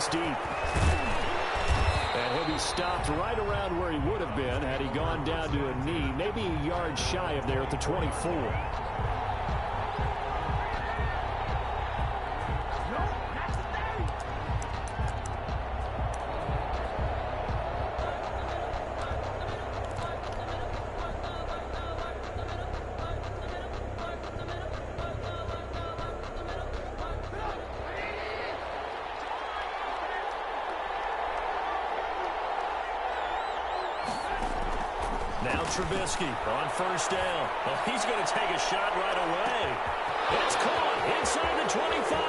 yards deep. And he'll be stopped right around where he would have been had he gone down to a knee, maybe a yard shy of there at the 24. Now Trubisky on first down. Well, he's going to take a shot right away. It's caught inside the 25.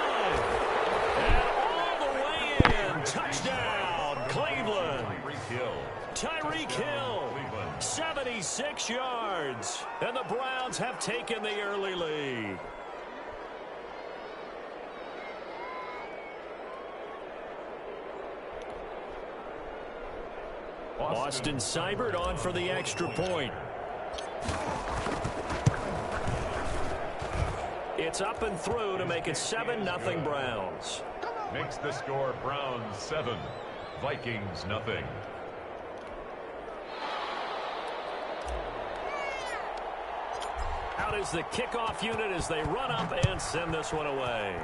And all the way in. Touchdown, Cleveland. Tyreek Hill, 76 yards. And the Browns have taken the early lead. Austin Seibert on for the extra point. It's up and through to make it 7-0 Browns. Makes the score Browns 7, Vikings nothing. Out is the kickoff unit as they run up and send this one away.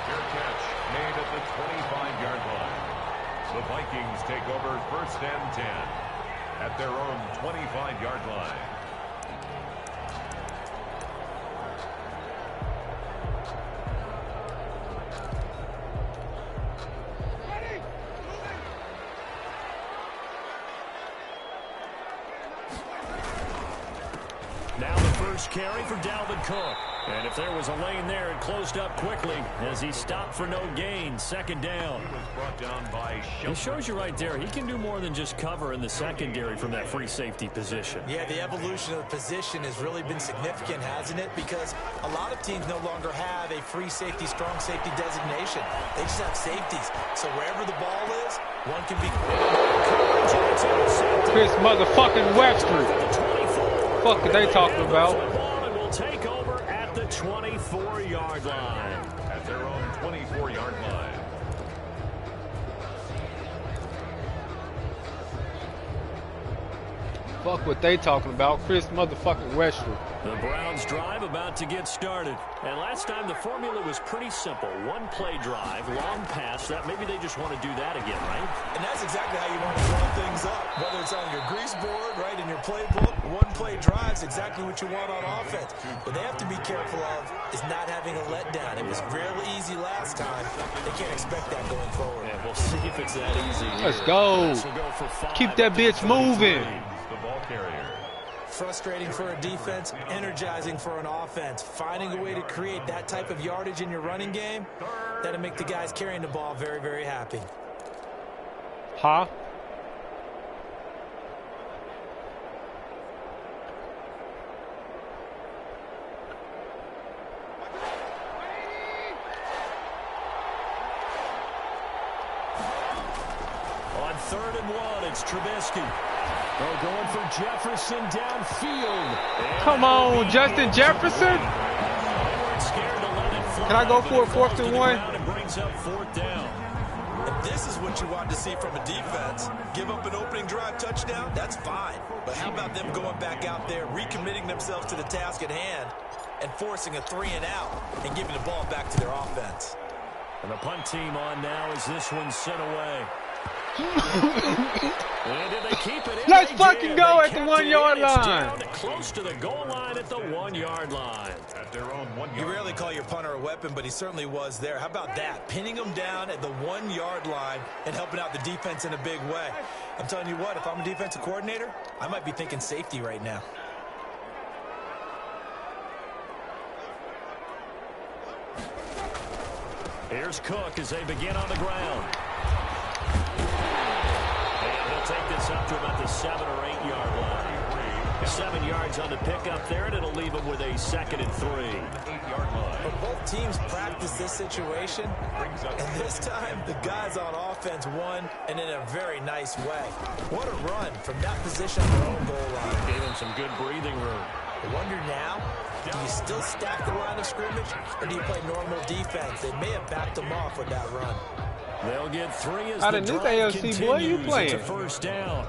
Fair catch made at the 25-yard line. The Vikings take over 1st and 10 at their own 25-yard line. Now the first carry for Dalvin Cook. And if there was a lane there, it closed up quickly as he stopped for no gain. 2nd down. He was brought down by It shows you right there, he can do more than just cover in the secondary from that free safety position. Yeah, the evolution of the position has really been significant, hasn't it? Because a lot of teams no longer have a free safety, strong safety designation. They just have safeties. So wherever the ball is, one can be... Chris motherfucking Webster. Fuck are they talking about? And will take over at the 24-yard line. At their own 24-yard line. Fuck what they talking about. Chris motherfucking Webster. The Browns drive about to get started. And last time the formula was pretty simple. One play drive, long pass. That maybe they just want to do that again, right? And that's exactly how you want to draw things up. Whether it's on your grease board, right, in your playbook, one play drive is exactly what you want on offense. What they have to be careful of is not having a letdown. It was real easy last time. They can't expect that going forward. Yeah, we'll see if it's that easy. Let's go. Keep that bitch moving. The ball carrier. Frustrating for a defense, energizing for an offense. Finding a way to create that type of yardage in your running game, that'll make the guys carrying the ball very, very happy. Huh? On 3rd and 1, it's Trubisky. They're going for Jefferson downfield. Come on, Justin Jefferson. Can I go for a 4th and 1? It brings up 4th down. If this is what you want to see from a defense, give up an opening drive touchdown, that's fine. But how about them going back out there, recommitting themselves to the task at hand, and forcing a 3 and out, and giving the ball back to their offense? And the punt team on now as this one's sent away. And did they keep it in? Let's They fucking did. go They at the kept 1 it in. yard It's line. down close to the goal line at the 1 yard line. At their own 1 yard. You rarely call your punter a weapon, but he certainly was there. How about that? Pinning him down at the 1 yard line and helping out the defense in a big way. I'm telling you what, if I'm a defensive coordinator, I might be thinking safety right now. Here's Cook as they begin on the ground. And he'll take this up to about the 7 or 8 yard line. 7 yards on the pickup there, and it'll leave him with a 2nd and 3. 8-yard line. But both teams practice this situation, and this time the guys on offense won, and in a very nice way. What a run from that position on their own goal line. Gave him some good breathing room. I wonder now Do you still stack the line of scrimmage, or do you play normal defense? They may have backed them off with that run. They'll get 3 as Out the of this drive AFC, boy, you continues. playing. It's a first down.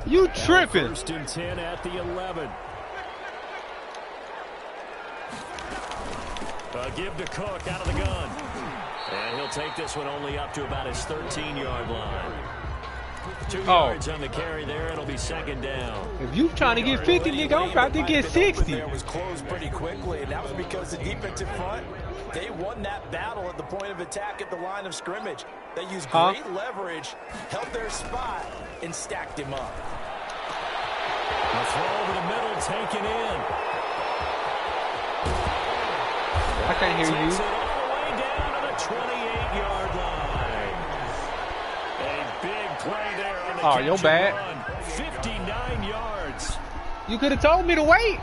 You tripping. First and 10 at the 11. Give to Cook out of the gun. And he'll take this one only up to about his 13-yard line. 2 yards on the carry there. It'll be second down. If you trying to get 50, nigga, I'm about to get 60. It was closed pretty quickly, and that was because the defensive front, they won that battle at the point of attack at the line of scrimmage. They used great leverage, held their spot, and stacked him up. The throw over the middle, taken in. I can't hear you. Takes it all the way down to the 28-yard line. A big play there on the catch your bad. and run. 59 yards. You could have told me to wait.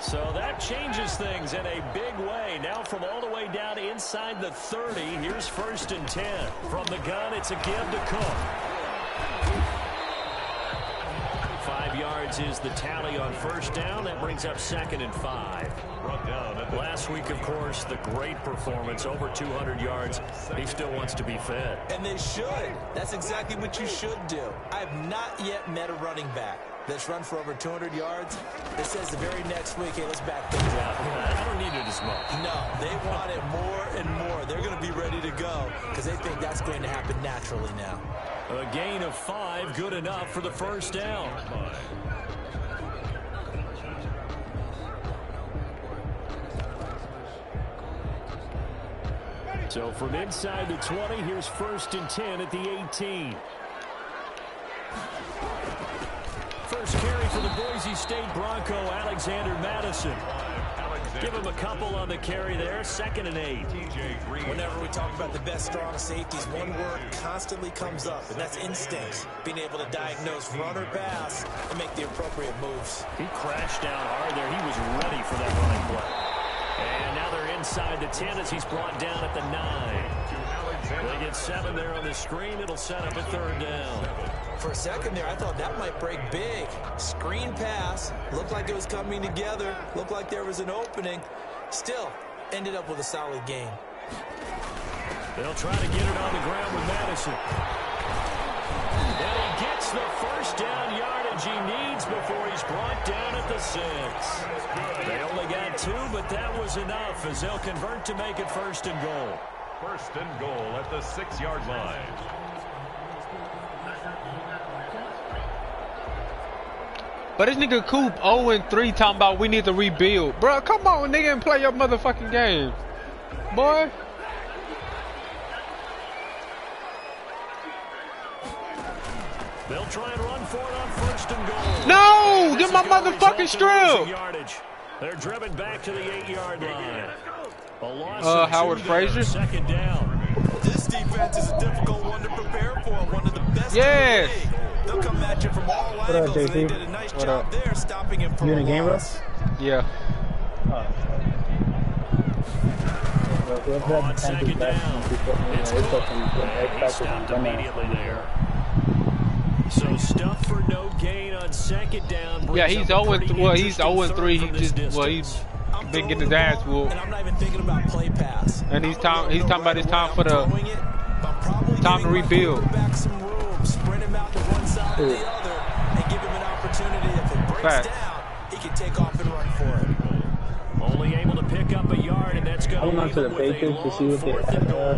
So that changes things in a big way. Now from all the way down inside the 30, here's first and 10. From the gun, it's a give to Cook. 5 yards is the tally on first down. That brings up second and 5. Last week, of course, the great performance, over 200 yards. He still wants to be fed. And they should. That's exactly what you should do. I have not yet met a running back that's run for over 200 yards that says the very next week, hey, let's back things up. I don't need it as much. No, they want it more and more. They're going to be ready to go because they think that's going to happen naturally now. A gain of 5, good enough for the first down. So from inside the 20, here's first and 10 at the 18. First carry for the Boise State Bronco, Alexander Madison. Give him a couple on the carry there, second and 8. Whenever we talk about the best strong safeties, one word constantly comes up, and that's instincts. Being able to diagnose run or pass and make the appropriate moves. He crashed down hard there. He was ready for that running play. And now they're inside the 10 as he's brought down at the 9. They get 7 there on the screen. It'll set up a third down. For a second there, I thought that might break big. Screen pass. Looked like it was coming together. Looked like there was an opening. Still, ended up with a solid game. They'll try to get it on the ground with Madison. And he gets the first down yardage he needs before he's brought down at the 6. They only got 2, but that was enough as they'll convert to make it first and goal. First and goal at the 6-yard line. But this nigga Coop 0-3 talking about we need to rebuild. Bro, come on, nigga, and play your motherfucking game. Boy. They'll try and run for it on first and goal. No! Get my motherfucking strip! They're driven back to the 8-yard line. A loss of Howard 2 Frazier. Second down. This defense is a difficult one to prepare for. One of the best Yes. in the league. They'll come at you from all angles, and they did a nice job there stopping him from You in a game, bro? Yeah. On second down. It's he stopped immediately there. So stuff for no gain on second down. Yeah, he's 0-3. Well, he's 0-3. He just he's been getting his ass whooped. And I'm not even thinking about play pass. And he's talking about it's time for the time to rebuild. Back some room, spread him out to one side or the other, and give him an opportunity. If it breaks down, he can take off and run for it. Only able to pick up a yard, and that's going to leave to the him with a Patriots to see long what they 4th and goal.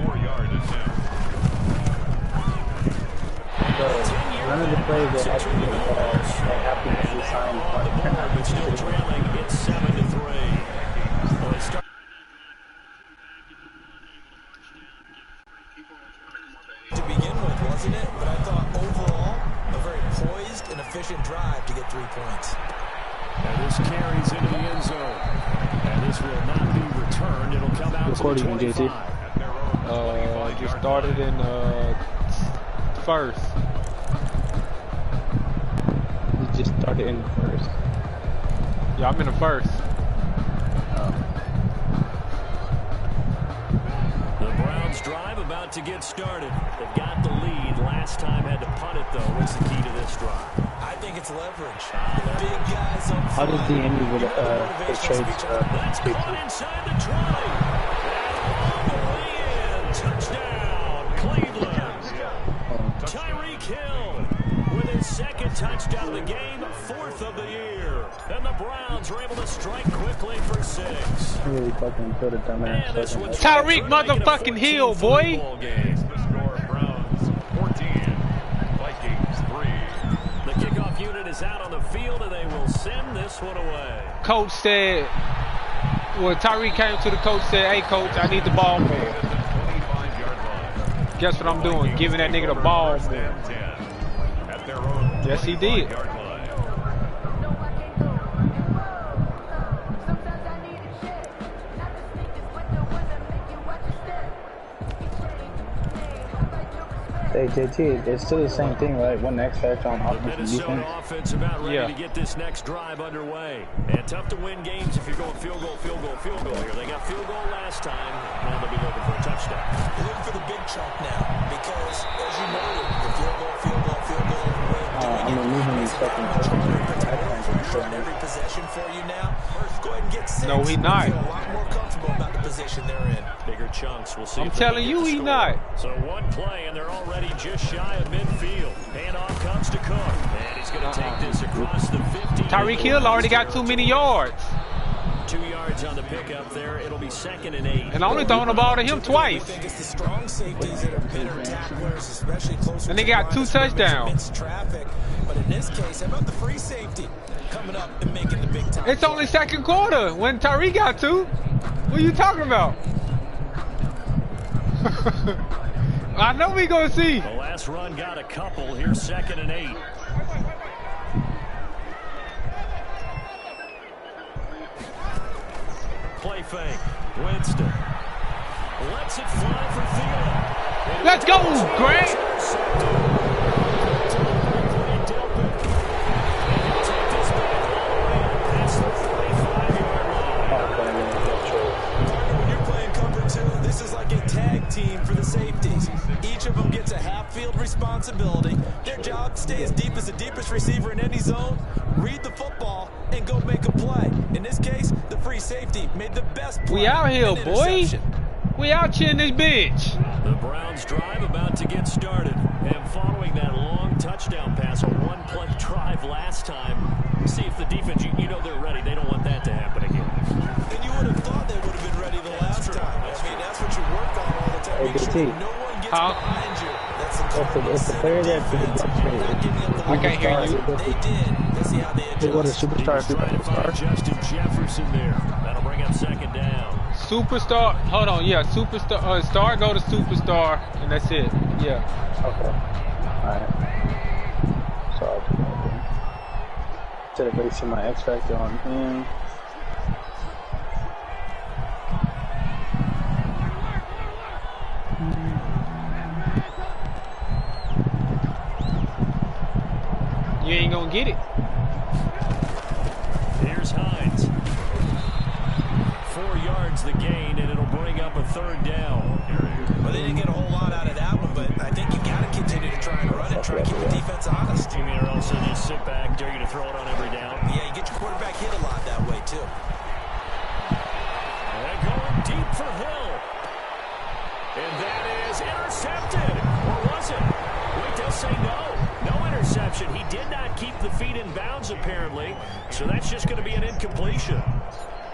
4 yard attempt. None of the players that actually happy to be signed On the board, but still trailing. It's 7-3. Well, they start to begin with, wasn't it? But I thought overall, a very poised and efficient drive to get 3 points. And this carries into the end zone. And this will not be returned. It'll come out to the 25. Just started in first. You just started in first. Yeah, I'm in the first. The Browns drive about to get started. They've got the lead. Last time had to punt it, though. What's the key to this drive? I think it's leverage. The big guys up How front. does the Indy with the trades That's caught inside the 20. And all the way in. Touchdown, Cleveland. Tyreek Hill with his second touchdown of the game, 4th of the year. And the Browns are able to strike quickly for 6. really fucking put a dumbass And this second. one's Tyreek motherfucking Hill, boy. The score, Browns 14, Vikings 3. The kickoff unit is out on the field, and they will send this one away. Coach said, well, Tyreek came to the coach, said, hey, coach, I need the ball more. 25-yard line. Guess what I'm doing? Giving that nigga the ball First more. and 10 at their own Yes, he did. 25-yard line. Hey, JT, it's still the same thing, right? One X factor on offense and Minnesota defense. offense about ready Yeah. to get this next drive underway. And tough to win games if you're going field goal here. They got field goal last time. Now they'll be looking for a touchdown. You're looking for the big chunk now because, as you noted, the field goal way of doing I'm removing these fucking on every possession for you now. Go ahead and get 6. No, he not. Feel a lot more comfortable about the position they're in. Bigger chunks. We'll see. I'm if they telling can you, get the he score. not. So one play, and they're already just shy of midfield. Handoff comes to Cook, and he's going to take this across the 50. Tyreek Hill already got too many yards. 2 yards on the pickup there. It'll be 2nd and 8. And I only throwing the ball to him twice. I think it's the strong safeties that are better tacklers, especially closer And they to got the 2 line of scrimmage touchdowns. amidst traffic. But in this case, how about the free safety coming up and making the big time? It's only second quarter when Tyreek got 2. What are you talking about? I know we gonna see. The last run got a couple. Here's 2nd and 8. Play fake. Winston lets it fly for Thielen. Let's go, Grant. When you're playing cover 2, this is like a tag team for the safeties. Each of them gets a half-field responsibility. Their job, stay as deep as the deepest receiver in any zone, read the football, and go make a play. In this case, the free safety made the best play. We out here, an boy. interception. We out here in this bitch. The Browns drive about to get started. And following that long touchdown pass, a one-play drive last time, see if the defense, you know they're ready. They don't want that to happen again. And you would have thought they would have been ready the last time. I mean, that's what you work on all the time. Hey, Make sure BT. that no one gets Huh? behind you. That's the If the player that's in the defense. You're not giving up the I can't hear you. They did. Let's see how they They go to adjust. superstar, Trying to find superstar. Justin Jefferson there. That'll bring up 2nd down. Superstar. Hold on. Yeah, superstar. Star go to superstar, and that's it. Yeah. Okay. Alright. So I'll do that then. Instead of basing my X factor on him. You ain't gonna get it. Here's Hines. 4 yards the gain, and it'll bring up a 3rd down. Well, they didn't get a whole lot out of that one, but I think you got to continue to try and run it, try to keep the defense honest. You mean, or else they just sit back, dare you to throw it on every down. Yeah, you get your quarterback hit a lot that way, too. And going deep for Hill. And that is intercepted. Or was it? Wait, they'll say no. No interception. He did not keep the feet in bounds, apparently. So that's just going to be an incompletion.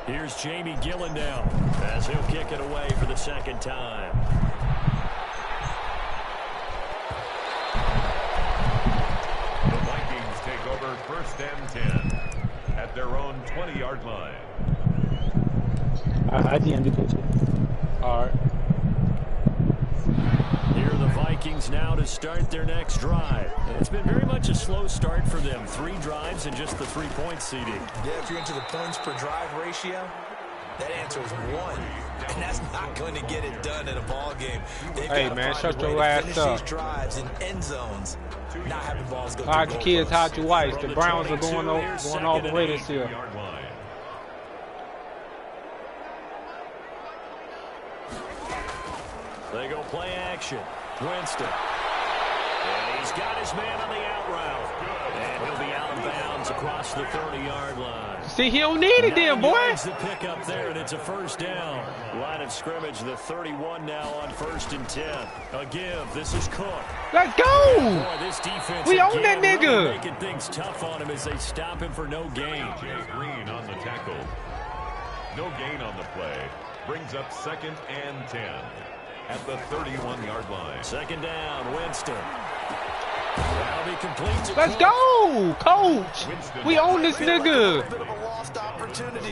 Here's Jamie Gillen down as he'll kick it away for the 2nd time. The Vikings take over 1st and 10 at their own 20-yard line. I DM'd it too. All right. Here are the Vikings now to start their next drive. It's been very much a slow start for them. 3 drives and just the 3-point seeding. Yeah, if you're into the points per drive ratio, that answer is 1. And that's not going to get it done in a ball game. Hey, man, shut your ass up. These drives in end zones, not having balls go Hide through your kids, goalposts. hide your wives. The Browns are going all the way this year. Yard line. They go play action. Winston. And he's got his man on the out route. And he'll be out of bounds across the 30-yard line. See, he don't need it then, boy. The pick up there, and it's a first down. Line of scrimmage, the 31 now on 1st and 10. A give. This is Cook. Let's go. Boy, this defense We own that nigga. Really making things tough on him as they stop him for no gain. Jay Green on the tackle. No gain on the play. Brings up 2nd and 10 at the 31-yard line. 2nd down, Winston. That'll be complete. Let's go, coach. We own this nigga.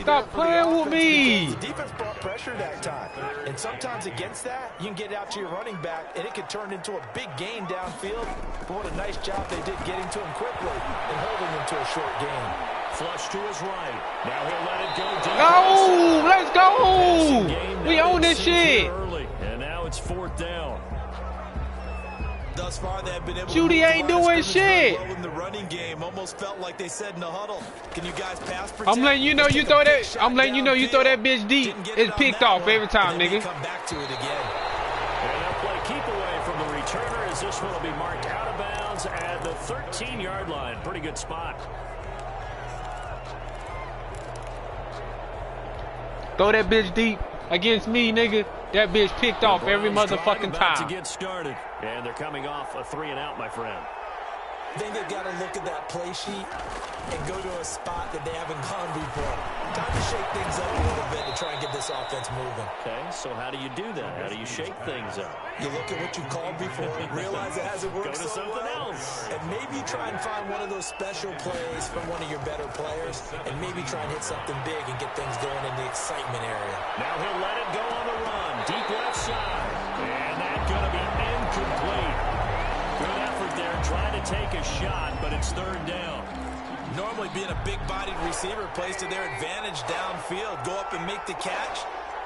Stop playing with me. The defense brought pressure that time. And sometimes against that, you can get out to your running back, and it could turn into a big gain downfield. But what a nice job they did getting to him quickly and holding him to a short gain. Flush to his right. Now he'll let it go deep. No, let's go. We own this shit. Early, and now it's 4th down. Thus far, they've been able Judy ain't doing shit. in the running game. Almost felt like they said in the huddle. Can you guys pass protect? I'm letting you know you throw that. I'm letting you know you throw that bitch deep. It's picked off every time, nigga. Come back to it again. And they'll play keep away from the returner as this one will be marked out of bounds at the 13-yard line. Pretty good spot. Throw that bitch deep against me, nigga. That bitch picked off every motherfucking about time. To get started, and they're coming off a 3-and-out, my friend. I think they've got to look at that play sheet and go to a spot that they haven't gone before. Time to shake things up a little bit to try and get this offense moving. Okay, so how do you do that? How do you shake things up? You look at what you called before, realize it hasn't worked Go to so something well, else. and maybe try and find one of those special plays from one of your better players, and maybe try and hit something big and get things going in the excitement area. Now he'll let it go on the run. Deep left side. And that's going to be incomplete. Good effort there trying to take a shot, but it's 3rd down. Normally being a big-bodied receiver plays to their advantage downfield. Go up and make the catch,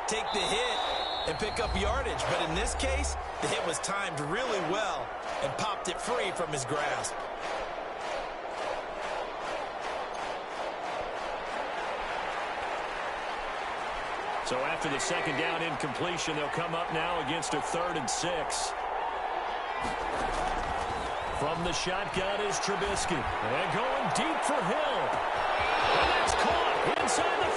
take the hit, and pick up yardage. But in this case, the hit was timed really well and popped it free from his grasp. So after the 2nd down incompletion, they'll come up now against a 3rd and 6. From the shotgun is Trubisky. And going deep for Hill. And that's caught inside the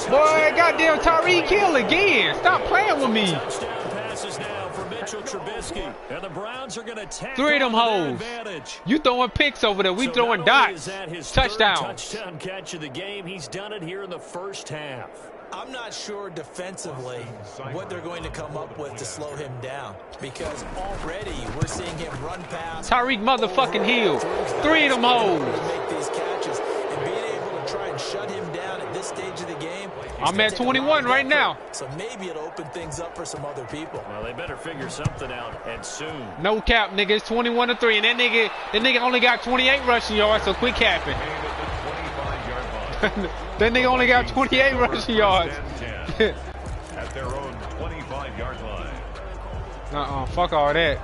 30. Boy, goddamn Tyreek Hill again. Stop playing with me. Touchdown passes now for Mitchell Trubisky. And the Browns are going to tack 3 of them hoes. advantage. You throwing picks over there. We So throwing not only dots. is that his Touchdowns. third touchdown catch of the game, he's done it here in the first half. I'm not sure defensively what they're going to come up with to slow him down, because already we're seeing him run past Tyreek motherfucking Hill. 3 of them hoes. make these catches, and being able to try and shut him down at this stage of the game. I'm at 21 right now. So maybe it'll open things up for some other people. Well, they better figure something out, and soon. No cap, nigga. It's 21-3, and that nigga only got 28 rushing yards. So quit capping. That nigga only got 28 rushing yards. At their own 25-yard line. Fuck all that.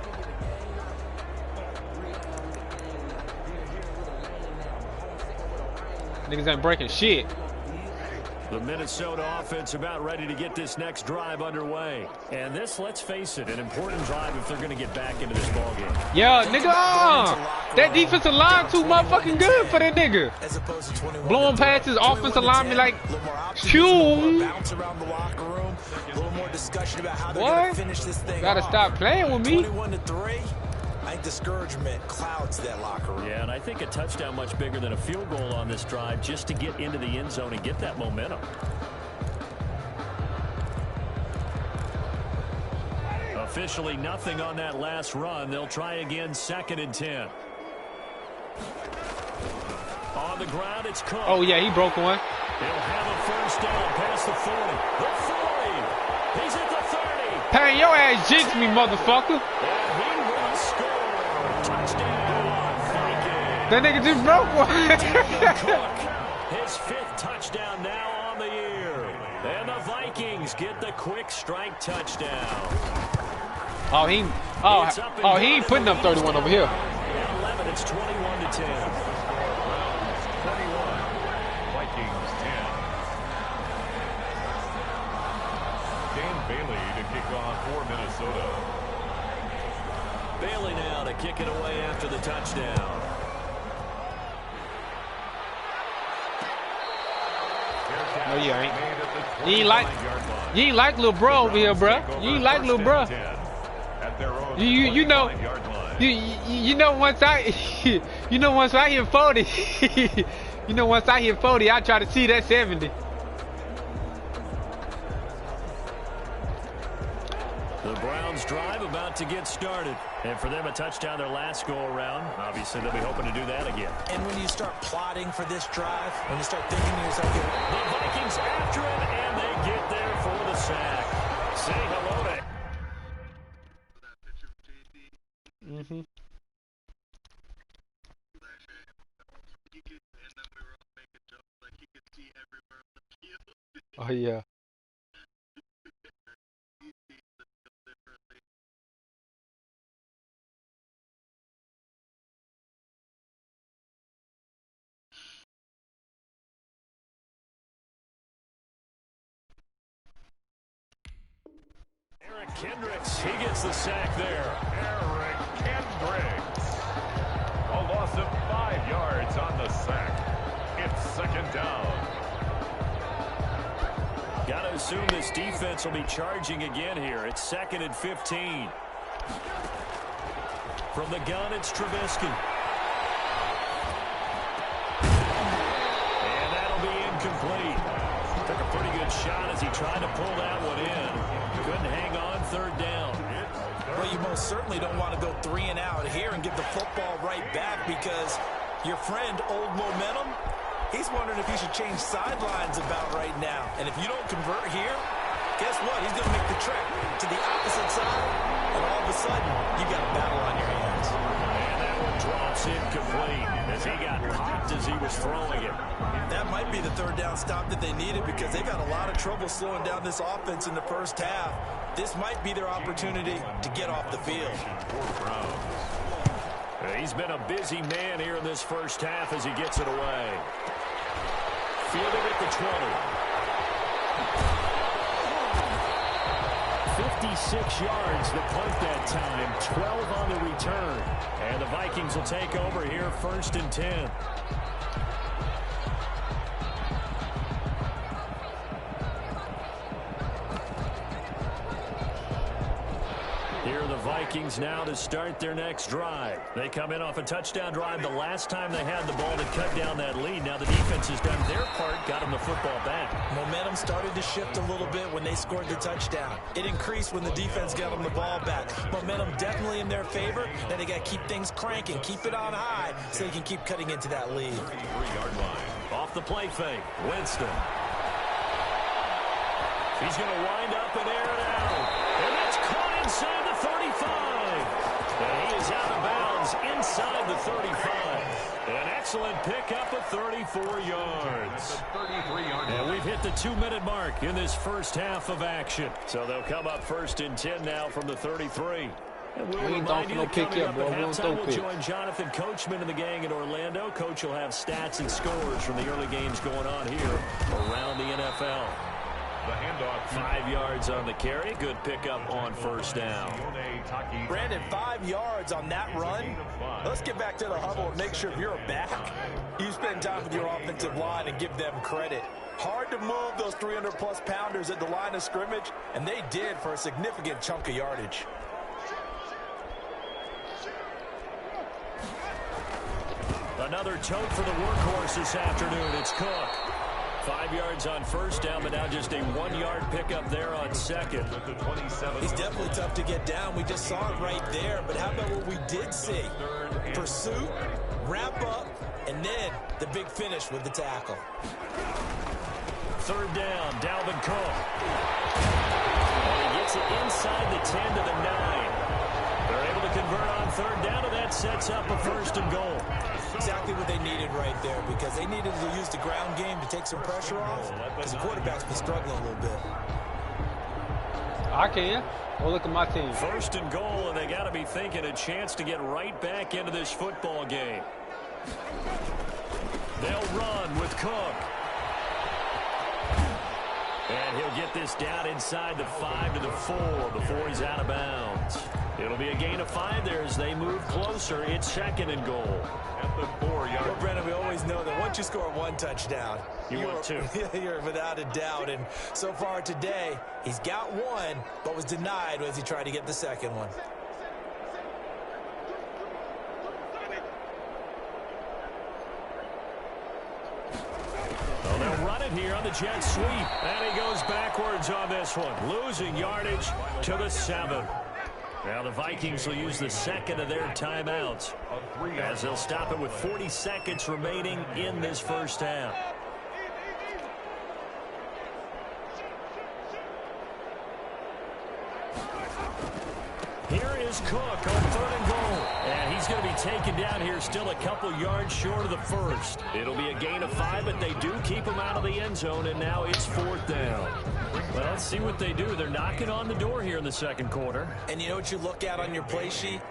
Niggas ain't breaking shit. The Minnesota offense about ready to get this next drive underway. And this, let's face it, an important drive if they're going to get back into this ballgame. Yeah, nigga, that defensive line too motherfucking good for that nigga. As opposed to 21 Blowing past his offensive lineman like, shoot. Bounce around the locker room. A little more discussion about how they're What? going to finish this thing Gotta off. stop playing with me. 21-3. I think discouragement clouds that locker room. Yeah, and I think a touchdown much bigger than a field goal on this drive just to get into the end zone and get that momentum. Officially nothing on that last run. They'll try again, 2nd and 10. On the ground, it's Cook. Oh, yeah, he broke one. He'll have a first down past the 40. The 40. He's at the 30. Hey, your ass jinxed me, motherfucker. And he will score. Touchdown, Vikings. That nigga just broke one. Cook, his 5th touchdown now on the year. And the Vikings get the quick strike touchdown. He ain't putting up 31 over here. At 11, it's 21-10. Vikings 10. Bailey to kick off for Minnesota. Bailey now to kick it away after the touchdown. No, you ain't. You ain't like little bro over here, bro. You ain't like little bro. You know once I once I hit 40, once I hit 40, I try to see that 70. The Browns drive about to get started. And for them, a touchdown their last go-around. Obviously, they'll be hoping to do that again. And when you start plotting for this drive, when you start thinking to yourself, the Vikings after him, and they get there for the sack. Say hello to... Oh, yeah. Eric Kendricks, he gets the sack there. Eric Kendricks. A loss of 5 yards on the sack. It's second down. Got to assume this defense will be charging again here. It's 2nd and 15. From the gun, it's Trubisky. And that'll be incomplete. Took a pretty good shot as he tried to pull that one in. Couldn't hang on, 3rd down. well, you most certainly don't want to go 3 and out here and give the football right back, because your friend, Old Momentum, he's wondering if he should change sidelines about right now. And if you don't convert here, guess what? He's going to make the trek to the opposite side, and all of a sudden, you got a battle on your hands. And that one drops incomplete as he got popped as he was throwing it. That might be the 3rd down stop that they needed, because they've got a lot of trouble slowing down this offense in the first half. This might be their opportunity to get off the field. He's been a busy man here in this first half as he gets it away. Fielded at the 20. 56 yards the punt that time, 12 on the return. And the Vikings will take over here 1st and 10. Here are the Vikings now to start their next drive. They come in off a touchdown drive the last time they had the ball to cut down that lead. Now the defense has done their part, got them the football back. Momentum started to shift a little bit when they scored the touchdown. It increased when the defense got them the ball back. Momentum definitely in their favor. Then they got to keep things cranking, keep it on high, so they can keep cutting into that lead. 3-yard line. Off the play fake, Winston. He's going to wind up and air it out. And that's caught inside the 35. And he is out of bounds inside the 35. An excellent pickup of 34 yards. And we've hit the 2-minute mark in this first half of action. So they'll come up 1st and 10 now from the 33. And we'll remind you that coming up at halftime, we'll join Jonathan Coachman and the gang in Orlando. Coach will have stats and scores from the early games going on here around the NFL. The handoff. 5 yards on the carry. Good pickup on 1st down. Brandon, 5 yards on that run. Let's get back to the huddle and make sure if you're a back, you spend time with your offensive line and give them credit. Hard to move those 300-plus pounders at the line of scrimmage, and they did for a significant chunk of yardage. Another tote for the workhorse this afternoon. It's Cook. 5 yards on 1st down, but now just a 1-yard pickup there on 2nd. He's definitely tough to get down. We just saw it right there. But how about what we did see? Pursuit, wrap up, and then the big finish with the tackle. 3rd down, Dalvin Cook. And he gets it inside the 10 to the 9. They're able to convert on 3rd down, and that sets up a 1st and goal. Exactly what they needed right there, because they needed to use the ground game to take some pressure off, because the quarterback's been struggling a little bit. I can. Well, look at my team. 1st and goal, and they got to be thinking a chance to get right back into this football game. They'll run with Cook. And And he'll get this down inside the 5 to the 4 before he's out of bounds. It'll be a gain of 5 there as they move closer. It's 2nd and goal. At the 4-yard. Well, Brennan, we always know that once you score 1 touchdown, you want 2. You're without a doubt. And so far today, he's got 1, but was denied as he tried to get the 2nd one. Well, they'll run it here on the jet sweep. And he goes backwards on this one, losing yardage to the 7. Now the Vikings will use the 2nd of their timeouts as they'll stop it with 40 seconds remaining in this first half. Here is Cook on 3rd and goal. And he's going to be taken down here still a couple yards short of the first. It'll be a gain of 5, but they do keep him out of the end zone, and now it's 4th down. Well, let's see what they do. They're knocking on the door here in the 2nd quarter. And you know what you look at on your play sheet?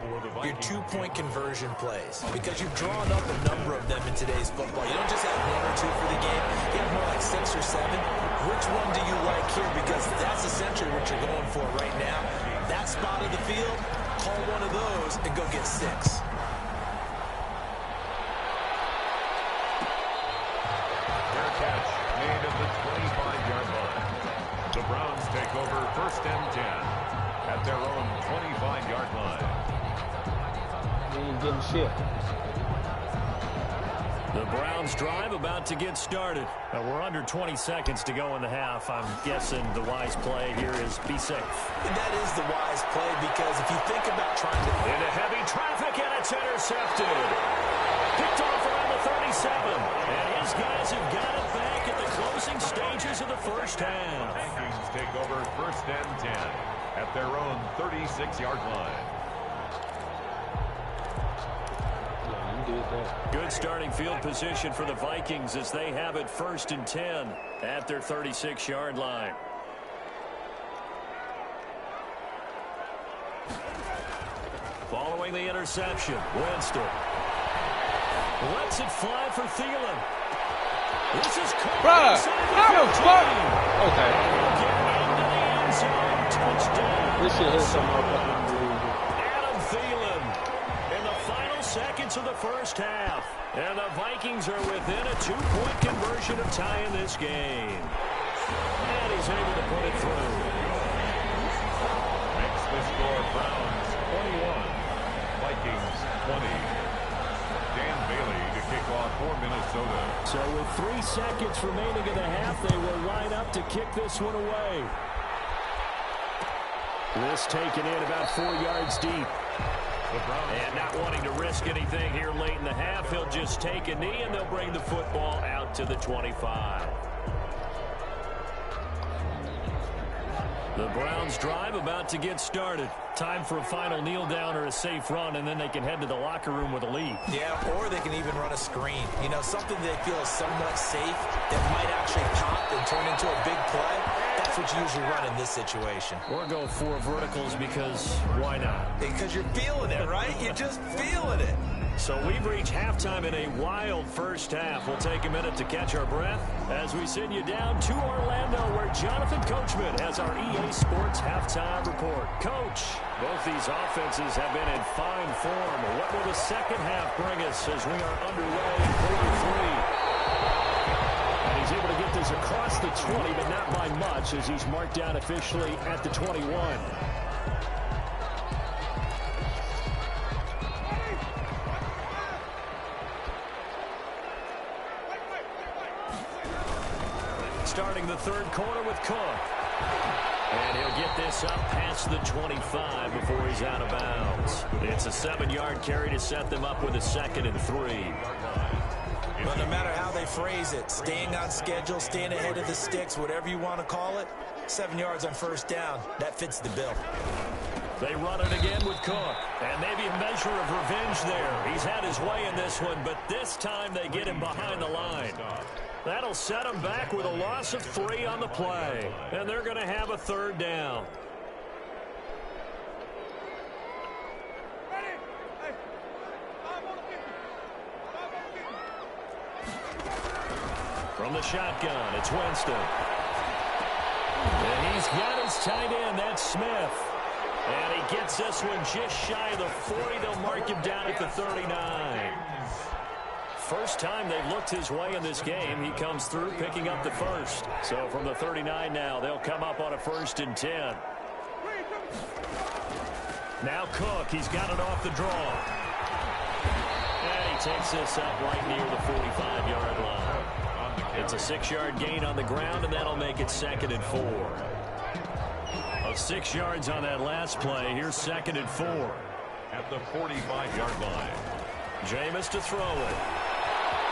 Your 2-point conversion plays. Because you've drawn up a number of them in today's football. You don't just have 1 or 2 for the game. You have more like 6 or 7. Which one do you like here? Because that's essentially what you're going for right now. That spot of the field, call one of those and go get 6. Fair catch made at the 25-yard line. The Browns take over 1st and 10 at their own 25-yard line. He ain't getting shit. The Browns drive about to get started. We're under 20 seconds to go in the half. I'm guessing the wise play here is be safe. And that is the wise play because if you think about trying to... Into heavy traffic and it's intercepted. Picked off around the 37. And his guys have got it back at the closing stages of the first half. Vikings take over 1st and 10 at their own 36-yard line. Good starting field position for the Vikings as they have it 1st and 10 at their 36-yard line. Following the interception, Winston lets it fly for Thielen. This is bruh, how the fuck? Okay. Get into the end zone, touchdown. This shit hits some motherfucking unbelievable. Adam Thielen in the final seconds of the first half. And the Vikings are within a 2-point conversion of tying this game. And he's able to put it through. Makes the score Browns 21, Vikings 20. Dan Bailey to kick off for Minnesota. So with 3 seconds remaining in the half, they will line up to kick this one away. This taken in about 4 yards deep. And not wanting to risk anything here late in the half, he'll just take a knee and they'll bring the football out to the 25. The Browns drive about to get started. Time for a final kneel down or a safe run, and then they can head to the locker room with a lead. Yeah, or they can even run a screen. You know, something they feel is somewhat safe that might actually pop and turn into a big play. That's what you usually run in this situation. Or go 4 verticals because why not? Because you're feeling it, right? You're just feeling it. So we've reached halftime in a wild first half. We'll take a minute to catch our breath as we send you down to Orlando where Jonathan Coachman has our EA Sports halftime report. Coach, both these offenses have been in fine form. What will the second half bring us as we are underway in quarter 3? And he's able to get this across the 20, but not by much as he's marked down officially at the 21. Starting the third quarter with Cook. And he'll get this up past the 25 before he's out of bounds. It's a 7-yard carry to set them up with a 2nd and 3. Well, no matter how they phrase it, staying on schedule, staying ahead of the sticks, whatever you want to call it, 7 yards on first down, that fits the bill. They run it again with Cook. And maybe a measure of revenge there. He's had his way in this one, but this time they get him behind the line. That'll set them back with a loss of 3 on the play. And they're going to have a 3rd down. From the shotgun, it's Winston. And he's got his tight end, that's Smith. And he gets this one just shy of the 40. They'll mark him down at the 39. First time they've looked his way in this game. He comes through picking up the first. So from the 39 now, they'll come up on a 1st and 10. Now Cook, he's got it off the draw. And he takes this up right near the 45-yard line. It's a 6-yard gain on the ground, and that'll make it 2nd and 4. Of 6 yards on that last play. Here's 2nd and 4. At the 45-yard line. Jameis to throw it.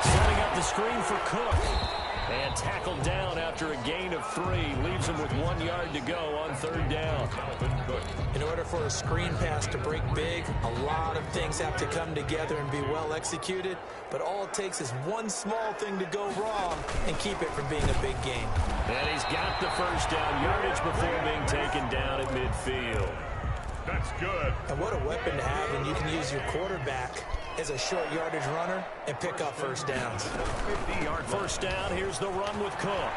Setting up the screen for Cook. And tackled down after a gain of 3. Leaves him with 1 yard to go on 3rd down. In order for a screen pass to break big, a lot of things have to come together and be well executed. But all it takes is one small thing to go wrong and keep it from being a big game. And he's got the 1st down yardage before being taken down at midfield. That's good. And what a weapon to have when you can use your quarterback as a short yardage runner and pick up 1st downs. 50-yard 1st down. Here's the run with Cook.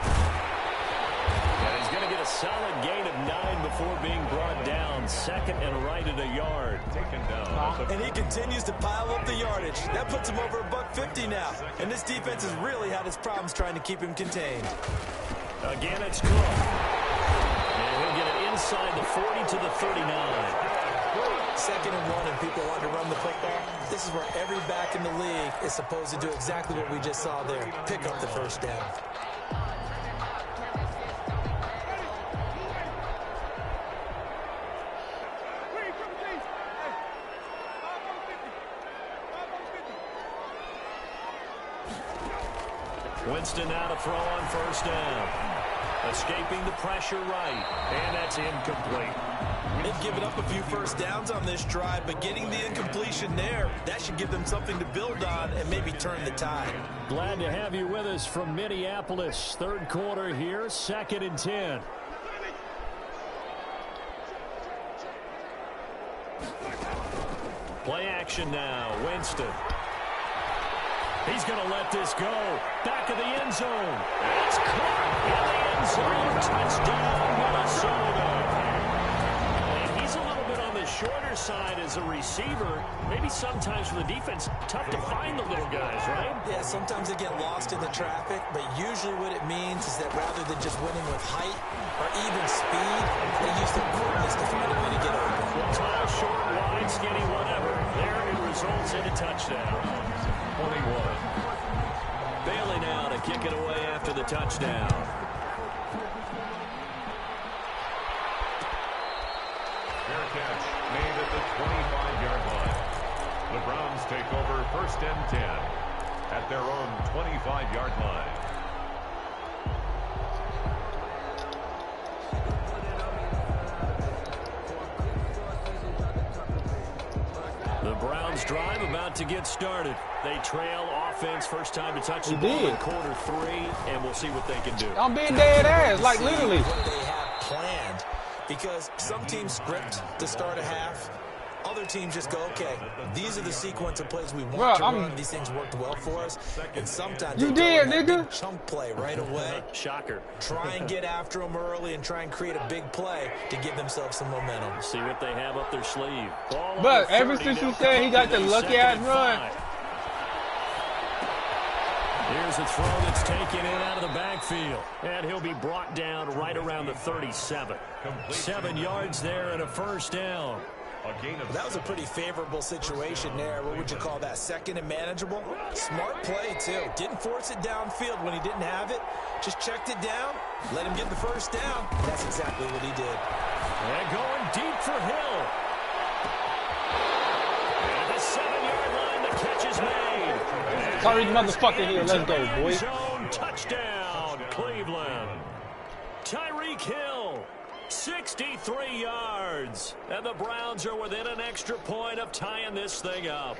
And he's going to get a solid gain of 9 before being brought down. 2nd and right at a yard. Taken down. And he continues to pile up the yardage. That puts him over $150 now. And this defense has really had its problems trying to keep him contained. Again, it's Cook. And he'll get it inside the 40 to the 39. 2nd and 1 and people want to run the football. This is where every back in the league is supposed to do exactly what we just saw there. Pick up the 1st down. Winston now to throw on 1st down. Escaping the pressure right. And that's incomplete. They've given up a few 1st downs on this drive, but getting the incompletion there, that should give them something to build on and maybe turn the tide. Glad to have you with us from Minneapolis. 3rd quarter here, 2nd and 10. Play action now, Winston. He's going to let this go. Back of the end zone. It's caught in the end zone. Touchdown, Minnesota. And he's a little bit on the shorter side as a receiver. Maybe sometimes for the defense, tough to find the little guys, right? Yeah, sometimes they get lost in the traffic, but usually what it means is that rather than just winning with height or even speed, they use their quickness to find a way to get open. Tall, short, wide, skinny, whatever. There it results in a touchdown. 21. Bailey now to kick it away after the touchdown. Fair catch made at the 25-yard line. The Browns take over 1st and 10 at their own 25-yard line. The Browns drive about to get started. They trail offense, 1st time to touch the ball in quarter 3, and we'll see what they can do. I'm being dead ass, like literally. What they have planned, because some teams script to start a half. Other teams just go, okay, these are the sequence of plays we want to run. These things worked well for us. And sometimes you did, nigga. Chunk play right away. Shocker. Try and get after them early and try and create a big play to give themselves some momentum. See what they have up their sleeve. Ball but ever since you said he got the lucky ass run. Here's a throw that's taken in out of the backfield. And he'll be brought down right around the 37. 7 yards there and a 1st down. That was a pretty favorable situation there. What would you call that? 2nd and manageable? Smart play, too. Didn't force it downfield when he didn't have it. Just checked it down, let him get the 1st down. That's exactly what he did. And going deep for Hill. At the 7-yard line, the catch is made. Sorry, motherfucker here. Let's go, boy. Zone touchdown, Cleveland. Tyreek Hill. 63 yards. And the Browns are within an extra point of tying this thing up.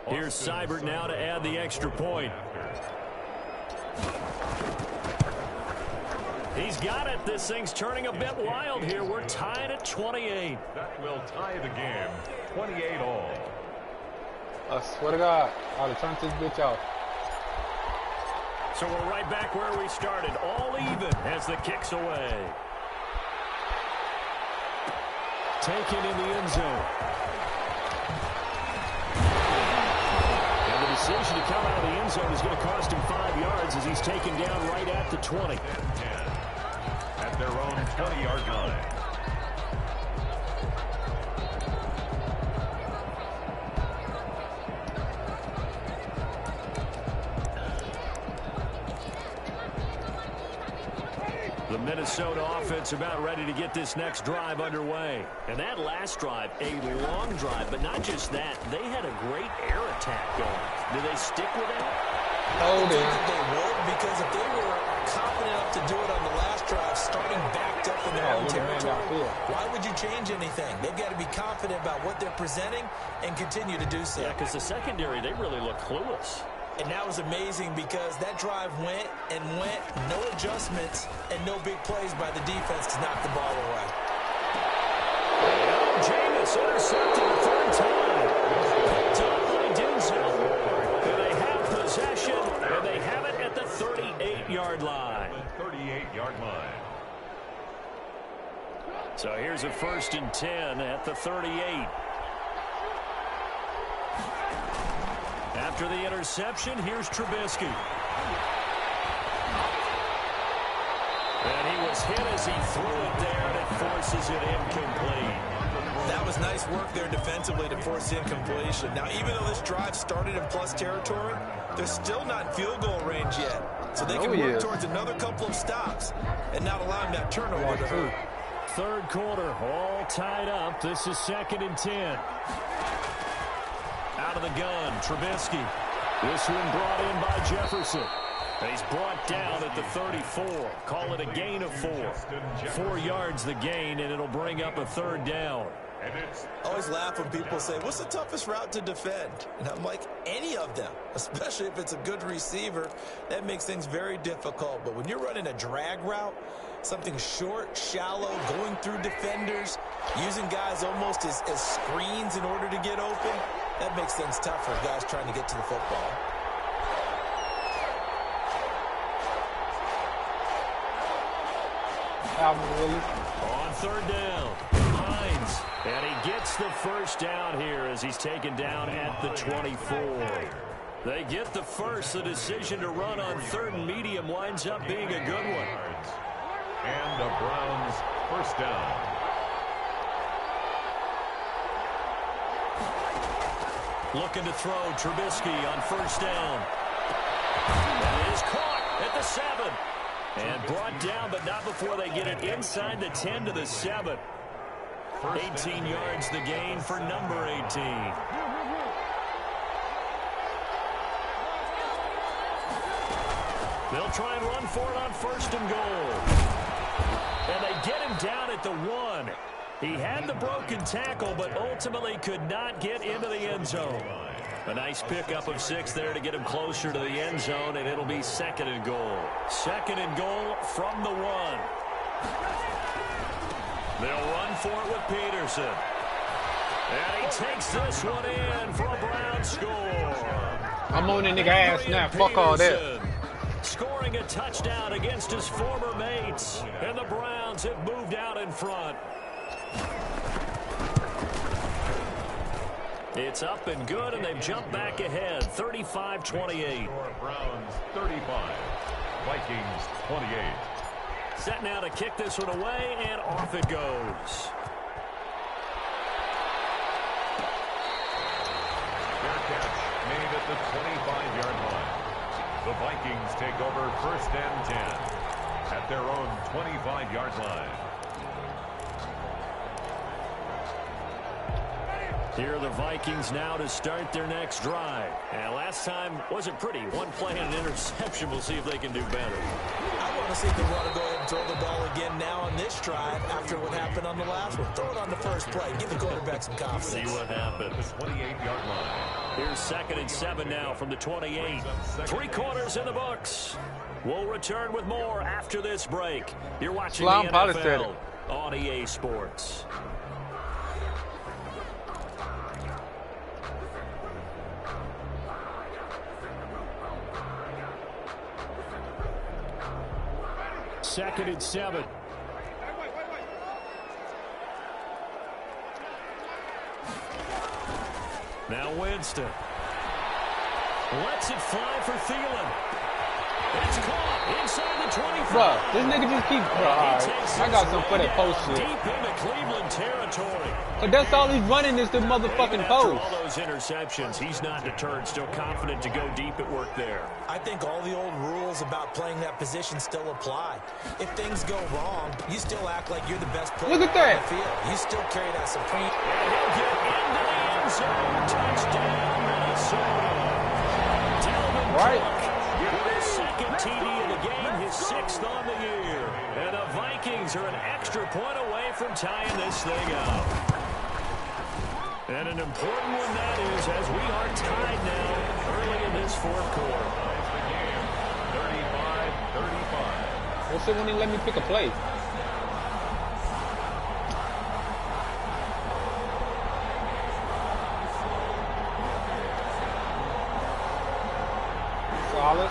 Here's Seibert now to add the extra point. He's got it. This thing's turning a bit wild here. We're tied at 28. That will tie the game. 28 all. I swear to God, I'd have turned this bitch off. So we're right back where we started, all even as the kick's away. Taken in the end zone. And the decision to come out of the end zone is going to cost him 5 yards as he's taken down right at the 20. At their own 20-yard line. The Minnesota offense about ready to get this next drive underway. And that last drive, a long drive, but not just that. They had a great air attack going. Do they stick with that? I think that they would, because if they were confident enough to do it on the last drive, starting backed up in their own territory, why would you change anything? They've got to be confident about what they're presenting and continue to do so. Yeah, because the secondary, they really look clueless. And that was amazing because that drive went and went, no adjustments and no big plays by the defense to knock the ball away. Jameis intercepted the third time. Picked up by Denzel. And they have possession, and they have it at the 38-yard line. 38-yard line. So here's a 1st and 10 at the 38. After the interception, here's Trubisky. And he was hit as he threw it there, and it forces it incomplete. That was nice work there defensively to force incompletion. Now, even though this drive started in plus territory, they're still not in field goal range yet. So they can work towards another couple of stops and not allowing that turnover to hurt. Third quarter, all tied up. This is 2nd and 10. Out of the gun, Trubisky. This one brought in by Jefferson. He's brought down at the 34. Call it a gain of 4. 4 yards the gain, and it'll bring up a 3rd down. I always laugh when people say, what's the toughest route to defend? And I'm like, any of them, especially if it's a good receiver. That makes things very difficult. But when you're running a drag route, something short, shallow, going through defenders, using guys almost as screens in order to get open, that makes things tough for guys trying to get to the football. On 3rd down, Hines. And he gets the 1st down here as he's taken down at the 24. They get the 1st. The decision to run on 3rd and medium winds up being a good one. And the Browns 1st down. Looking to throw Trubisky on 1st down. That is caught at the 7. And brought down, but not before they get it inside the 10 to the 7. 18 yards the gain for number 18. They'll try and run for it on 1st and goal. And they get him down at the 1. He had the broken tackle, but ultimately could not get into the end zone. A nice pickup of 6 there to get him closer to the end zone, and it'll be 2nd and goal. 2nd and goal from the 1. They'll run for it with Peterson. And he takes this one in for a Brown score. I'm on the nigga ass now. Fuck all that. Scoring a touchdown against his former mates. And the Browns have moved out in front. It's up and good, and they've jumped back ahead, 35-28. Browns 35, Vikings 28. Set now to kick this one away, and off it goes. Fair catch made at the 25-yard line. The Vikings take over 1st and 10 at their own 25-yard line. Here are the Vikings now to start their next drive. And last time wasn't pretty. One play and an interception. We'll see if they can do better. I want to see if they want to go ahead and throw the ball again now on this drive after what happened on the last one. Throw it on the 1st play. Give the quarterback some confidence. See what happens. The 28-yard line. Here's 2nd and 7 now from the 28. 3 quarters in the books. We'll return with more after this break. You're watching the NFL on EA Sports. 2nd and 7. Now Winston. Lets it fly for Thielen. It's caught inside the 25. Bruh, this nigga just keep... I got some for that post shit. Deep into Cleveland territory. But that's all he's running is the motherfucking post. All those interceptions, he's not deterred, still confident to go deep at work there. I think all the old rules about playing that position still apply. If things go wrong, you still act like you're the best player Look at that. on the field. You still carry that supreme... And he'll get into the end zone. Touchdown, Minnesota. Dalvin Cook with his 2nd TD of the game, his 6th on the year. And the Vikings are an extra point away from tying this thing up. And an important one that is, as we are tied now early in this 4th quarter. 35-35. What's it when he let me pick a play? Solid.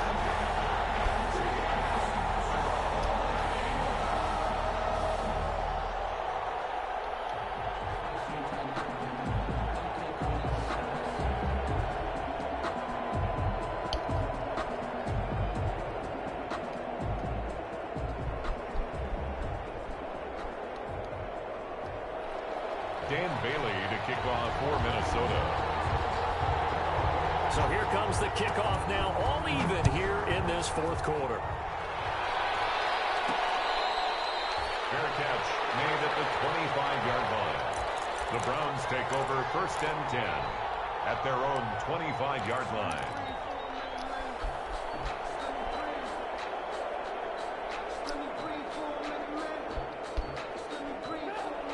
Dan Bailey to kick off for Minnesota. So here comes the kickoff now, all even here in this 4th quarter. Fair catch made at the 25-yard line. The Browns take over 1st and 10 at their own 25-yard line.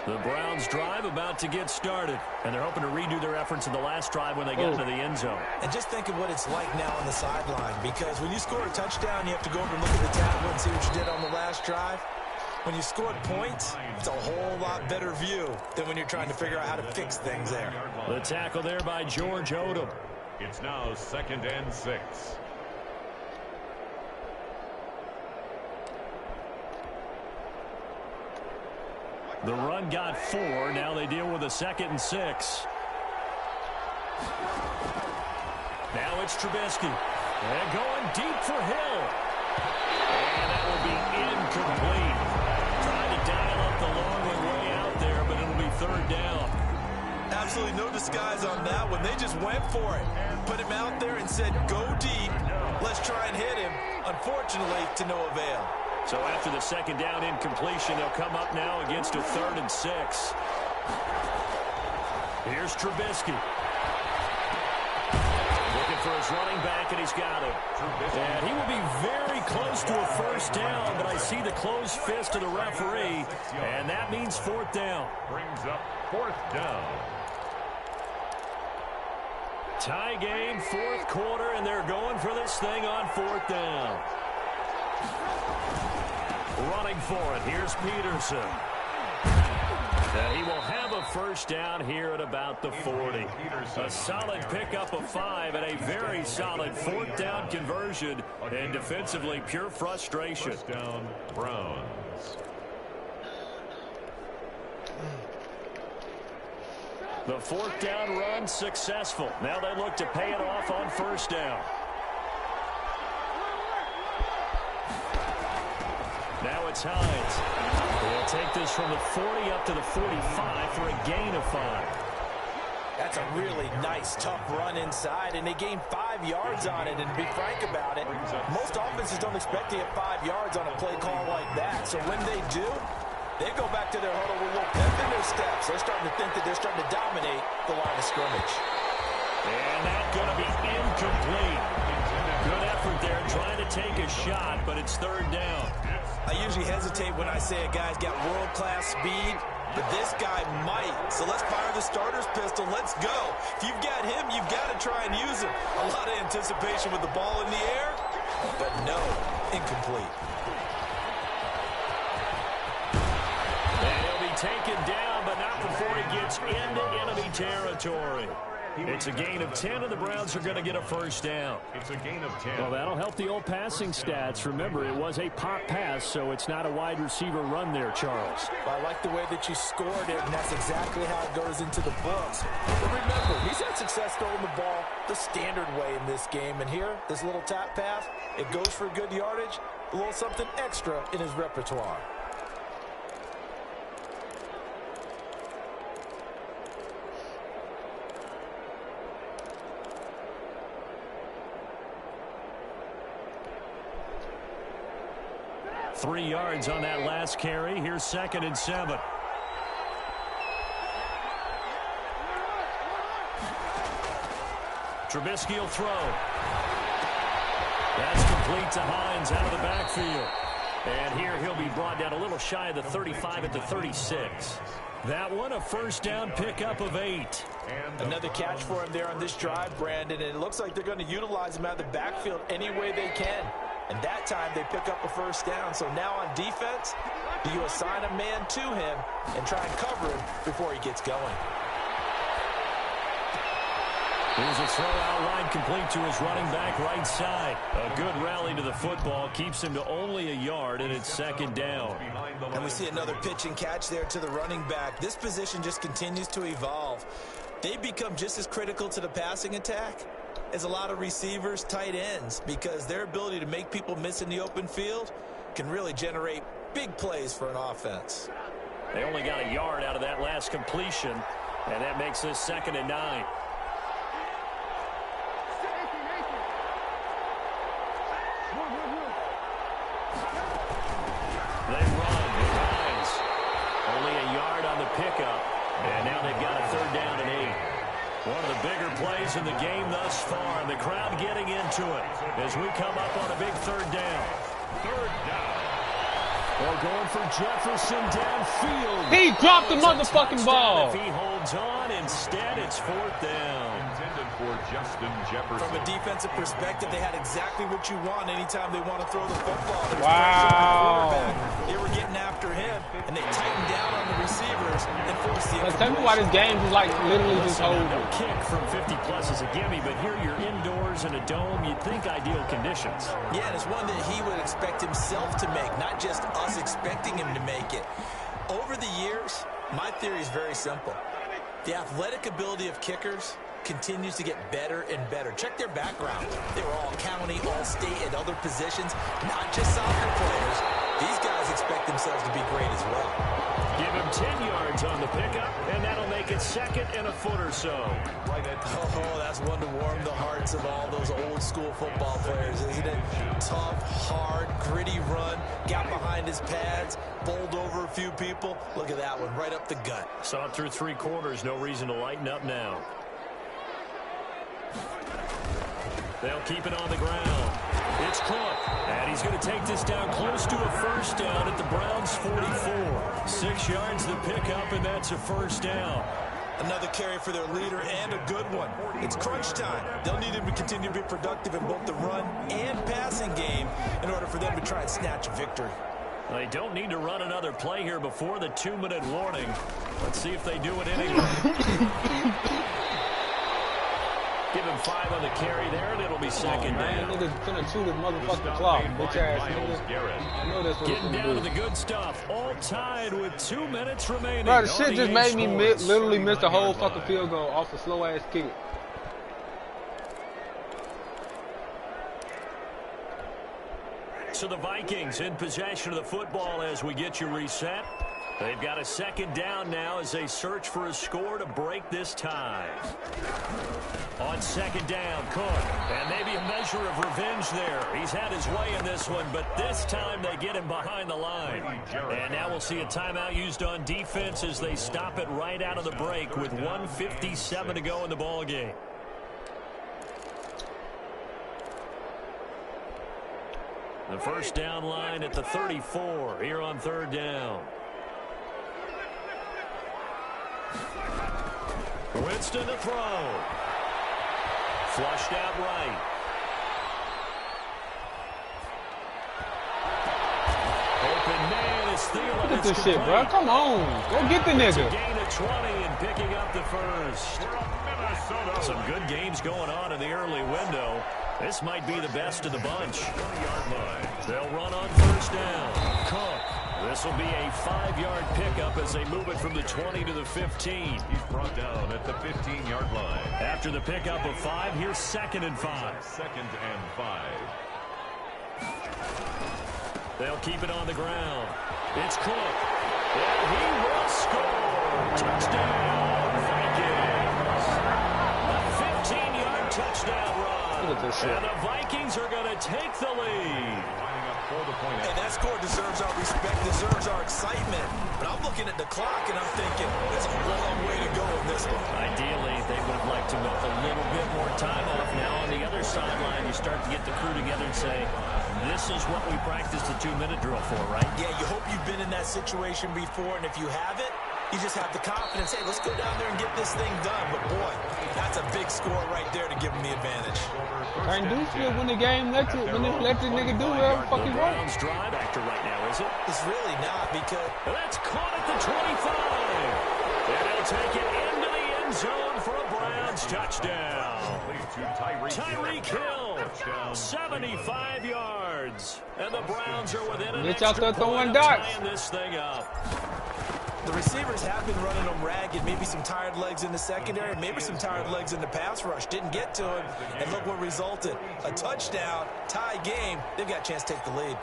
The Browns drive about to get started, and they're hoping to redo their efforts in the last drive when they get into the end zone. And just think of what it's like now on the sideline, because when you score a touchdown, you have to go over and look at the tablet and see what you did on the last drive. When you scored points, it's a whole lot better view than when you're trying to figure out how to fix things there. The tackle there by George Odom. It's now 2nd and 6. The run got 4. Now they deal with a 2nd and 6. Now it's Trubisky. And going deep for Hill. And that will be incomplete. Trying to dial up the long way out there, but it'll be 3rd down. Absolutely no disguise on that one. They just went for it. Put him out there and said, go deep. Let's try and hit him. Unfortunately, to no avail. So after the 2nd down incompletion, they'll come up now against a 3rd and 6. Here's Trubisky. Looking for his running back, and he's got it. And he will be very close to a 1st down, but I see the closed fist of the referee, and that means 4th down. Brings up 4th down. Tie game, 4th quarter, and they're going for this thing on 4th down. Running for it, here's Peterson. He will have a 1st down here at about the 40. A solid pickup of 5 and a very solid 4th down conversion. And defensively, pure frustration. 1st down, Browns. The 4th down run successful. Now they look to pay it off on 1st down. Now it's Hines. They'll take this from the 40 up to the 45 for a gain of 5. That's a really nice, tough run inside, and they gained 5 yards on it. And to be frank about it, most offenses don't expect to get 5 yards on a play call like that. So when they do, they go back to their huddle with a little pep in their steps. They're starting to think that they're starting to dominate the line of scrimmage. And that's going to be incomplete. Good effort there, trying to take a shot, but it's 3rd down. I usually hesitate when I say a guy's got world-class speed, but this guy might. So let's fire the starter's pistol. Let's go. If you've got him, you've got to try and use him. A lot of anticipation with the ball in the air, but no, incomplete. And he'll be taken down, but not before he gets into enemy territory. It's a gain of 10, and the Browns are going to get a first down. It's a gain of 10. Well, that'll help the old passing stats. Remember, it was a pop pass, so it's not a wide receiver run there, Charles. I like the way that you scored it, and that's exactly how it goes into the books. But remember, he's had success throwing the ball the standard way in this game. And here, this little tap pass, it goes for good yardage, a little something extra in his repertoire. Three yards on that last carry. Here's 2nd and 7. Trubisky will throw. That's complete to Hines out of the backfield. And here he'll be brought down a little shy of the 35 at the 36. That one a first down pickup of 8. Another catch for him there on this drive, Brandon. And it looks like they're going to utilize him out of the backfield any way they can. And that time they pick up a first down. So now on defense, do you assign a man to him and try and cover him before he gets going? Here's a throw out wide, complete to his running back right side. A good rally to the football keeps him to only a yard, and it's 2nd down. And we see another pitch and catch there to the running back. This position just continues to evolve. They become just as critical to the passing attack as a lot of receivers, tight ends, because their ability to make people miss in the open field can really generate big plays for an offense. They only got a yard out of that last completion, and that makes this 2nd and 9. They run with Hines. Only a yard on the pickup, and now they've got a 3rd down and 8. One of the bigger plays in the game thus far, and the crowd getting into it as we come up on a big 3rd down. 3rd down. They're going for Jefferson downfield. He dropped the motherfucking ball. If he holds on, instead it's 4th down. Intended for Justin Jefferson. From a defensive perspective, they had exactly what you want anytime they want to throw the football. There's Wow. pressure on the quarterback. They were getting after him, and they tightened down on the receivers and forced the Tell me why this game is like literally just over. No kick from 50-plus is a gimme, but here you're indoors in a dome. You'd think ideal conditions. Yeah, and it's one that he would expect himself to make, not just us expecting him to make it. Over the years, my theory is very simple. The athletic ability of kickers continues to get better and better. Check their background. They were all county, all state, and other positions, not just soccer players. These guys expect themselves to be great as well. Give him 10 yards on the pickup, and that'll make it 2nd and a foot or so. Oh, that's one to warm the hearts of all those old school football players, isn't it? Tough, hard, gritty run, got behind his pads, bowled over a few people. Look at that one, right up the gut. Saw it through 3 quarters, no reason to lighten up now. They'll keep it on the ground. It's Cook, and he's going to take this down close to a first down at the Browns' 44. 6 yards the pickup, and that's a first down. Another carry for their leader, and a good one. It's crunch time. They'll need him to continue to be productive in both the run and passing game in order for them to try and snatch a victory. They don't need to run another play here before the 2-minute warning. Let's see if they do it anyway. Give him 5 on the carry there, and it'll be 2nd down. Niggas finna chew this motherfucking clock, bitch ass nigga. I know that's what Getting it's down gonna to do. the good stuff. All tied with 2 minutes remaining. Bro, the shit just made me Sports. literally miss the whole fucking field goal off a slow ass kick. So the Vikings in possession of the football as we get you reset. They've got a 2nd down now as they search for a score to break this tie. On 2nd down, Cook. And maybe a measure of revenge there. He's had his way in this one, but this time they get him behind the line. And now we'll see a timeout used on defense as they stop it right out of the break with 1:57 to go in the ballgame. The first down line at the 34 here on 3rd down. Winston to throw. Flushed out right. Open man Thielen. Look at this shit, bro. Come on. Go get the nigga. Gain of 20 and picking up the first. Some good games going on in the early window. This might be the best of the bunch. They'll run on first down. Cook. This will be a 5-yard pickup as they move it from the 20 to the 15. He's brought down at the 15-yard line. After the pickup of 5, here's 2nd and 5. 2nd and 5. They'll keep it on the ground. It's Cook. And he will score. Touchdown, Vikings. A 15-yard touchdown run. Look at this shit. And the Vikings are going to take the lead. Hey, that score deserves our respect, deserves our excitement. But I'm looking at the clock and I'm thinking, there's a long way to go in this one. Ideally, they would like to milk a little bit more time off. Now on the other sideline, you start to get the crew together and say, this is what we practiced the 2-minute drill for, right? Yeah, you hope you've been in that situation before, and if you haven't, you just have the confidence, hey, let's go down there and get this thing done. But, boy, that's a big score right there to give them the advantage. Can't do shit when the game let the nigga do whatever the fuck he wants. Browns drive actor right now, is it? It's really not because... That's caught at the 25. And they'll take it into the end zone for a Browns touchdown. Tyreek Hill, 75 yards. And the Browns are within an Get out there extra throwing point of dots. tying this thing up. The receivers have been running them ragged. Maybe some tired legs in the secondary, maybe some tired legs in the pass rush. Didn't get to him, and look what resulted. A touchdown, tie game. They've got a chance to take the lead.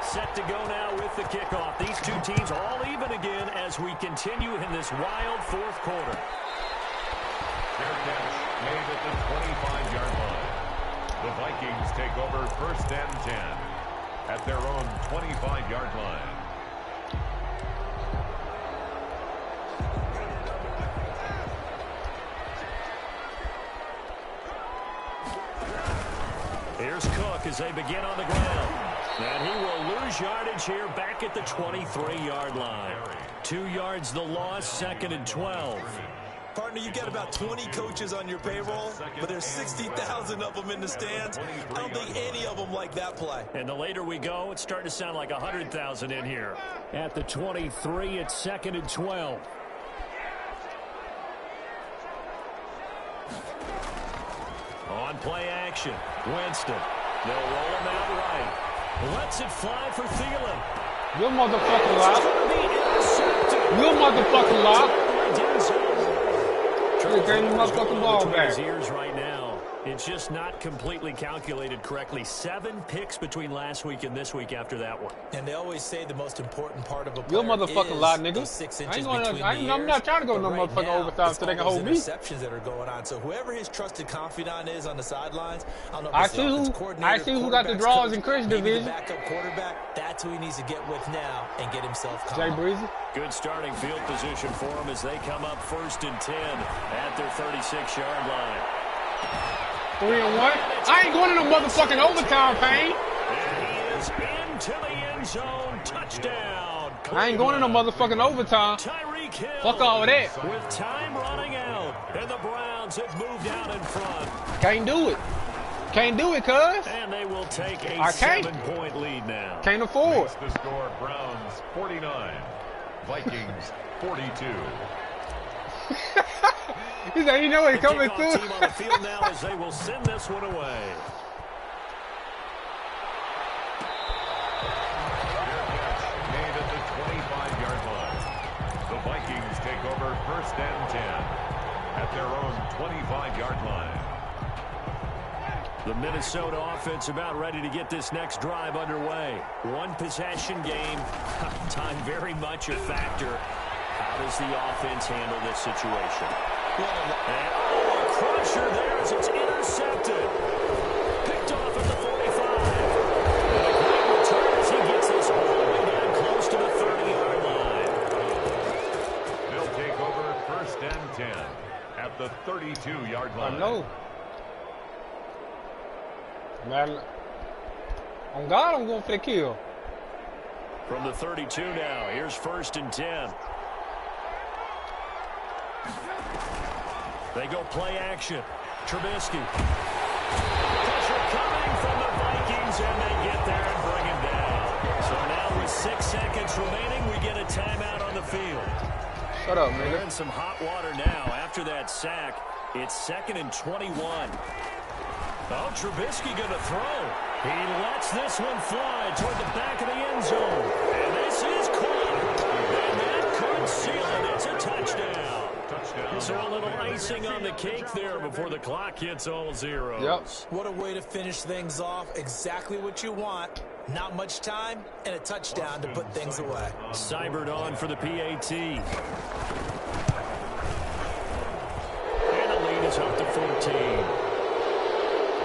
Set to go now with the kickoff. These two teams all even again as we continue in this wild fourth quarter. Fair catch made at the 25-yard line. The Vikings take over 1st and 10 at their own 25-yard line. Here's Cook as they begin on the ground. And he will lose yardage here back at the 23-yard line. 2 yards the loss, 2nd and 12. Partner, you got about 20 coaches on your payroll, but there's 60,000 of them in the stands. I don't think any of them like that play. And the later we go, it's starting to sound like 100,000 in here. At the 23, it's 2nd and 12. On play action, Winston. They'll roll him out right. Lets it fly for Thielen. You motherfucking lie. You motherfucking lie. You're getting the motherfucking ball back. His ears right now. It's just not completely calculated correctly. 7 picks between last week and this week after that one. And they always say the most important part of a You player motherfucking is lie, nigga. those 6 inches I'm not trying to go no right motherfucking now, overtime it's so they can all hold those me. interceptions that are going on. So whoever his trusted confidant is on the sidelines, I don't know if I it's the offense see coordinator, who got the quarterback's draws coach, in Chris maybe division. the backup quarterback. That's who he needs to get with now and get himself Jay calm. Breezy. Good starting field position for them as they come up 1st and 10 at their 36-yard line. 3-1. I ain't going to no motherfucking overtime, Payne. And he is into the end zone. Touchdown. I ain't going to no motherfucking overtime. Tyreek Hill. Fuck all of that. With time running out. And the Browns have moved out in front. Can't do it. Can't do it, cuz. And they will take a I can't. 7-point lead now. Can't afford. Makes the score Browns 49, Vikings 42. He said, you know what, The coming kickoff through. team on the field now as they will send this one away. Made at the 25-yard line. The Vikings take over 1st and 10 at their own 25-yard line. The Minnesota offense about ready to get this next drive underway. 1 possession game. Time very much a factor. How does the offense handle this situation? And a crusher there as it's intercepted. Picked off at the 45. And a great return as he gets this all the way down close to the 30-yard line. They'll take over 1st and 10 at the 32-yard line. I know. Man, on God, I'm going for the kill. From the 32 now, here's 1st and 10. They go play action. Trubisky. Pressure coming from the Vikings, and they get there and bring him down. So now with 6 seconds Shut up, They're nigga. in some hot water now after that sack. It's 2nd and 21. Oh, Trubisky going to throw. He lets this one fly toward the back of the end zone. And this is caught. And that could seal it. It's a touchdown. So a little icing on the cake there before the clock hits all zeros. Yep. What a way to finish things off. Exactly what you want. Not much time and a touchdown to put things away. Seibert on for the PAT. And the lead is up to 14.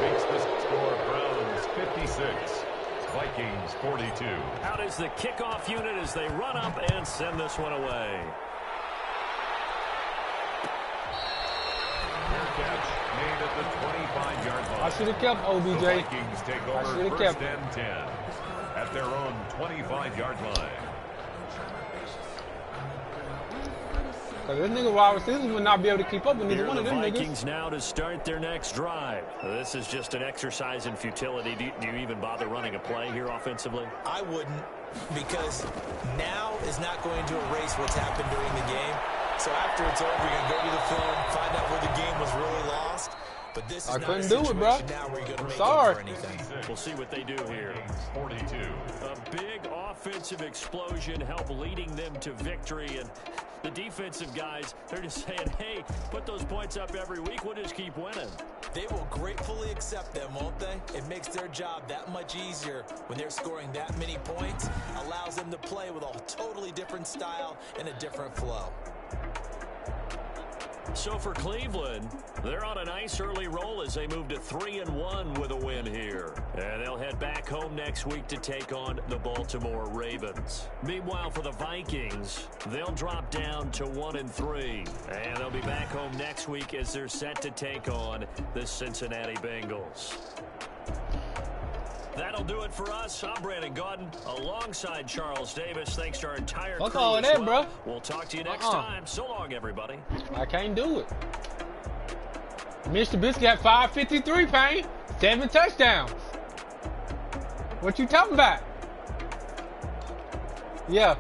Makes the score Browns 56. Vikings 42. Out is the kickoff unit as they run up and send this one away. Catch made at the 25-yard line. I should have kept OBJ. The Vikings take over should've first kept and 10 at their own 25-yard line. Cause this nigga wide receivers would not be able to keep up with neither Here one of the them Vikings niggas. now to start their next drive. This is just an exercise in futility. Do you even bother running a play here offensively? I wouldn't, because now is not going to erase what's happened during the game. So after it's over, you're going to go to the film, find out where the game was really lost. But this is I not couldn't a do it, situation bro. now where you're going to make Sorry. up for anything. We'll see what they do here. 42. A big offensive explosion helped leading them to victory. And the defensive guys, they're just saying, hey, put those points up every week. We'll just keep winning. They will gratefully accept them, won't they? It makes their job that much easier when they're scoring that many points. Allows them to play with a totally different style and a different flow. So for Cleveland, they're on a nice early roll as they move to 3-1 with a win here. And they'll head back home next week to take on the Baltimore Ravens. Meanwhile, for the Vikings, they'll drop down to 1-3. And they'll be back home next week as they're set to take on the Cincinnati Bengals. That'll do it for us. I'm Brandon Gaudin alongside Charles Davis. Thanks to our entire Fuck crew all as that, well. bro. We'll talk to you next time. So long, everybody. I can't do it. Mr. Biscuit got 553, Payne. 7 touchdowns. What you talking about? Yeah.